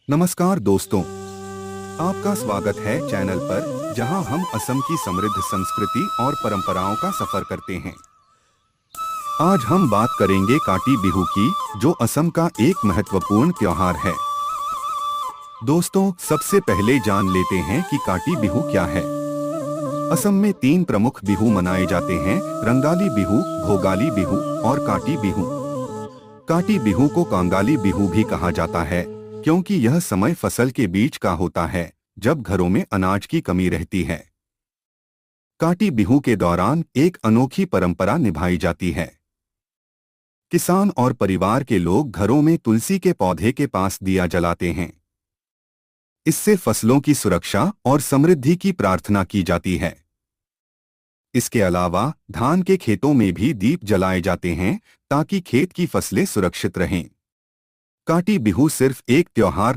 नमस्कार दोस्तों, आपका स्वागत है चैनल पर जहां हम असम की समृद्ध संस्कृति और परंपराओं का सफर करते हैं। आज हम बात करेंगे काटी बिहू की, जो असम का एक महत्वपूर्ण त्योहार है। दोस्तों, सबसे पहले जान लेते हैं कि काटी बिहू क्या है। असम में 3 प्रमुख बिहू मनाए जाते हैं: रंगाली बिहू, भोगाली बिहू और काटी बिहू। काटी बिहू को कांगाली बिहू भी कहा जाता है, क्योंकि यह समय फसल के बीच का होता है, जब घरों में अनाज की कमी रहती है। काटी बिहू के दौरान एक अनोखी परंपरा निभाई जाती है। किसान और परिवार के लोग घरों में तुलसी के पौधे के पास दिया जलाते हैं। इससे फसलों की सुरक्षा और समृद्धि की प्रार्थना की जाती है। इसके अलावा धान के खेतों में भी दीप जलाए जाते हैं, ताकि खेत की फसलें सुरक्षित रहें। काटी बिहू सिर्फ एक त्योहार